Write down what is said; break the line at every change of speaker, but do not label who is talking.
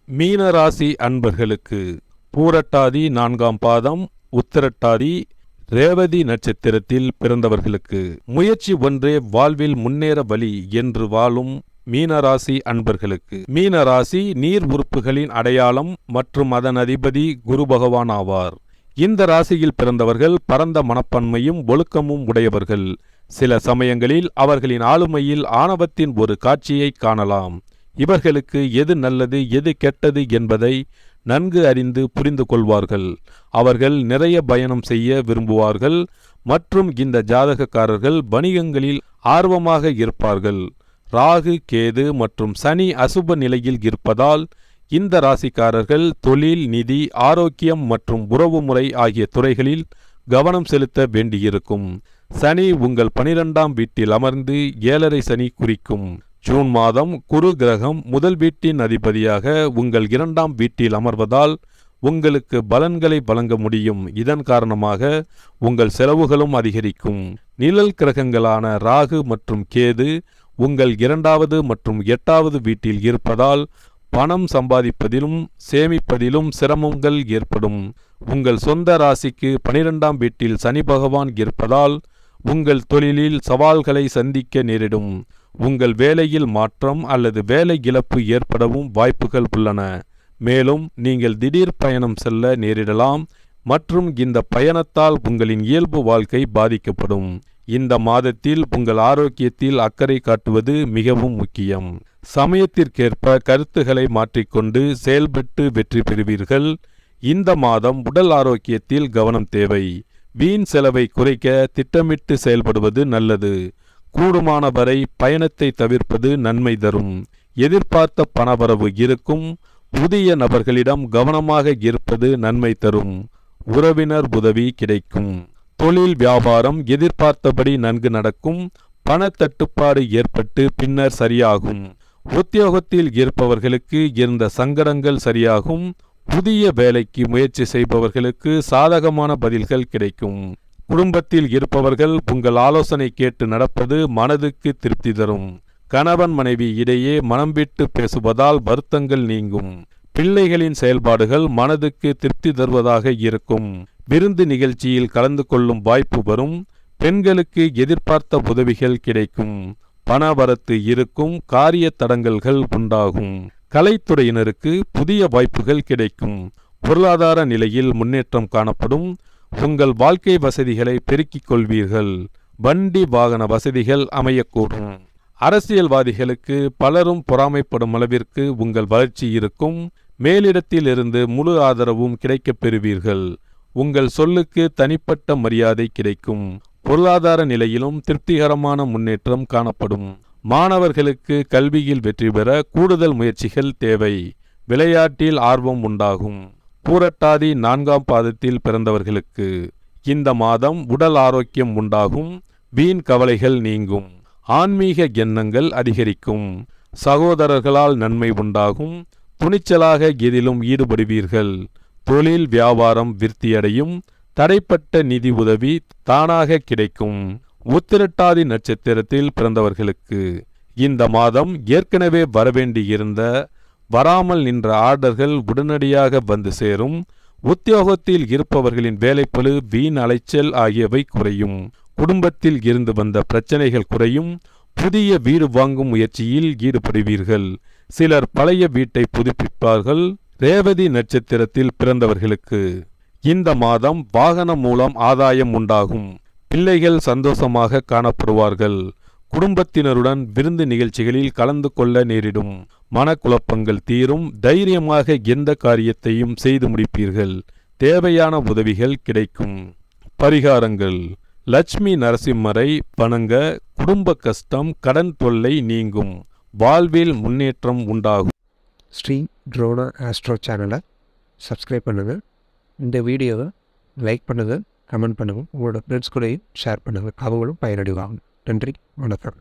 மீனராசி அன்பர்களுக்கு பூரட்டாதி 4ஆம் பாதம், உத்திரட்டாதி, ரேவதி நட்சத்திரத்தில் பிறந்தவர்களுக்கு முயற்சி ஒன்றே வாழ்வில் முன்னேற வழி என்று வாழும் மீனராசி அன்பர்களுக்கு மீனராசி நீர் உறுப்புகளின் அடையாளம் மற்றும் அதன் அதிபதி குரு பகவான் ஆவார். இந்த ராசியில் பிறந்தவர்கள் பரந்த மனப்பான்மையும் ஒழுக்கமும் உடையவர்கள். சில சமயங்களில் அவர்களின் ஆளுமையில் ஆணவத்தின் ஒரு காட்சியை காணலாம். இவர்களுக்கு எது நல்லது எது கெட்டது என்பதை நன்கு அறிந்து புரிந்து கொள்வார்கள். அவர்கள் நிறைய பயணம் செய்ய விரும்புவார்கள் மற்றும் இந்த ஜாதகக்காரர்கள் வணிகங்களில் ஆர்வமாக இருப்பார்கள். ராகு, கேது மற்றும் சனி அசுப நிலையில் இருப்பதால் இந்த ராசிக்காரர்கள் தொழில், நிதி, ஆரோக்கியம் மற்றும் உறவுமுறை ஆகிய துறைகளில் கவனம் செலுத்த வேண்டியிருக்கும். சனி உங்கள் 12ஆம் வீட்டில் அமர்ந்து 7.5 சனி குறிக்கும். ஜூன் மாதம் குரு கிரகம் முதல் வீட்டின் அதிபதியாக உங்கள் 2ஆம் வீட்டில் அமர்வதால் உங்களுக்கு பலன்களை வழங்க முடியும். இதன் காரணமாக உங்கள் செலவுகளும் அதிகரிக்கும். நிழல் கிரகங்களான ராகு மற்றும் கேது உங்கள் 2வது மற்றும் 8வது வீட்டில் இருப்பதால் பணம் சம்பாதிப்பதிலும் சேமிப்பதிலும் சிரமங்கள் ஏற்படும். உங்கள் சொந்த ராசிக்கு 12ஆம் வீட்டில் சனி பகவான் இருப்பதால் உங்கள் தொழிலில் சவால்களை சந்திக்க நேரிடும். உங்கள் வேலையில் மாற்றம் அல்லது வேலை இழப்பு ஏற்படவும் வாய்ப்புகள் உள்ளன. மேலும் நீங்கள் திடீர் பயணம் செல்ல நேரிடலாம் மற்றும் இந்த பயணத்தால் உங்களின் இயல்பு வாழ்க்கை பாதிக்கப்படும். இந்த மாதத்தில் உங்கள் ஆரோக்கியத்தில் அக்கறை காட்டுவது மிகவும் முக்கியம். சமயத்திற்கேற்ப கருத்துக்களை மாற்றிக்கொண்டு செயல்பட்டு வெற்றி பெறுவீர்கள். இந்த மாதம் உடல் ஆரோக்கியத்தில் கவனம் தேவை. வீண் செலவை குறைக்க திட்டமிட்டு செயல்படுவது நல்லது. கூடுமான வரை பயணத்தை தவிர்ப்பது நன்மை தரும். எதிர்பார்த்த பணவரவு இருக்கும். புதிய நபர்களிடம் கவனமாக இருப்பது நன்மை தரும். உறவினர் உதவி கிடைக்கும். தொழில் வியாபாரம் எதிர்பார்த்தபடி நன்கு நடக்கும். பணத்தட்டுப்பாடு ஏற்பட்டு பின்னர் சரியாகும். உத்தியோகத்தில் இருப்பவர்களுக்கு இருந்த சங்கடங்கள் சரியாகும். புதிய வேலைக்கு முயற்சி செய்பவர்களுக்கு சாதகமான பதில்கள் கிடைக்கும். குடும்பத்தில் இருப்பவர்கள் உங்கள் ஆலோசனை கேட்டு நடப்பது மனதுக்கு திருப்தி தரும். கணவன் மனைவி இடையே மனம் விட்டு பேசுவதால் வருத்தங்கள் நீங்கும். பிள்ளைகளின் செயல்பாடுகள் மனதுக்கு திருப்தி தருவதாக இருக்கும். விருந்து நிகழ்ச்சியில் கலந்து கொள்ளும் வாய்ப்பு வரும். பெண்களுக்கு எதிர்பார்த்த உதவிகள் கிடைக்கும். பணவரத்து இருக்கும். காரிய தடங்கல்கள் உண்டாகும். கலைத்துறையினருக்கு புதிய வாய்ப்புகள் கிடைக்கும். பொருளாதார நிலையில் முன்னேற்றம் காணப்படும். உங்கள் வாழ்க்கை வசதிகளை பெருக்கிக் கொள்வீர்கள். வண்டி வாகன வசதிகள் அமையக்கூடும். அரசியல்வாதிகளுக்கு பலரும் பொறாமைப்படும் அளவிற்கு உங்கள் வளர்ச்சி இருக்கும். மேலிடத்தில் இருந்து முழு ஆதரவும் கிடைக்கப் பெறுவீர்கள். உங்கள் சொல்லுக்கு தனிப்பட்ட மரியாதை கிடைக்கும். பொருளாதார நிலையிலும் திருப்திகரமான முன்னேற்றம் காணப்படும். மாணவர்களுக்கு கல்வியில் வெற்றி பெற கூடுதல் முயற்சிகள் தேவை. விளையாட்டில் ஆர்வம் உண்டாகும். பூரட்டாதி 4ஆம் பாதத்தில் பிறந்தவர்களுக்கு இந்த மாதம் உடல் ஆரோக்கியம் உண்டாகும். வீண் கவலைகள் நீங்கும். ஆன்மீக எண்ணங்கள் அதிகரிக்கும். சகோதரர்களால் நன்மை உண்டாகும். துணிச்சலாக எதிலும் ஈடுபடுவீர்கள். தொழில் வியாபாரம் விருத்தியடையும். தடைப்பட்ட நிதி உதவி தானாக கிடைக்கும். உத்திரட்டாதி நட்சத்திரத்தில் பிறந்தவர்களுக்கு இந்த மாதம் ஏற்கனவே வரவேண்டியிருந்த வராமல் நின்ற ஆர்டர்கள் உடனடியாக வந்து சேரும். உத்தியோகத்தில் இருப்பவர்களின் வேலைப்பளு, வீண் அலைச்சல் ஆகியவை குறையும். குடும்பத்தில் இருந்து வந்த பிரச்சனைகள் குறையும். புதிய வீடு வாங்கும் முயற்சியில் ஈடுபடுவீர்கள். சிலர் பழைய வீட்டை புதுப்பிப்பார்கள். ரேவதி நட்சத்திரத்தில் பிறந்தவர்களுக்கு இந்த மாதம் வாகனம் மூலம் ஆதாயம் உண்டாகும். பிள்ளைகள் சந்தோஷமாக காணப்படுவார்கள். குடும்பத்தினருடன் விருந்து நிகழ்ச்சிகளில் கலந்து கொள்ள நேரிடும். மனக்குழப்பங்கள் தீரும். தைரியமாக எந்த காரியத்தையும் செய்து முடிப்பீர்கள். தேவையான உதவிகள் கிடைக்கும். பரிகாரங்கள்: லட்சுமி நரசிம்மரை வணங்க. குடும்ப கஷ்டம், கடன் தொல்லை நீங்கும். வாழ்வில் முன்னேற்றம் உண்டாகும்.
ஸ்ரீ ட்ரோனா ஆஸ்ட்ரோ சேனலை சப்ஸ்கிரைப் பண்ணுங்கள். இந்த வீடியோவை லைக் பண்ணுங்கள், கமெண்ட் பண்ணுங்கள். உங்களோட ஃப்ரெண்ட்ஸ் கூடயும் ஷேர் பண்ணுங்கள். அவங்களும் பயனடைவாங்க. நன்றி, வணக்கம்.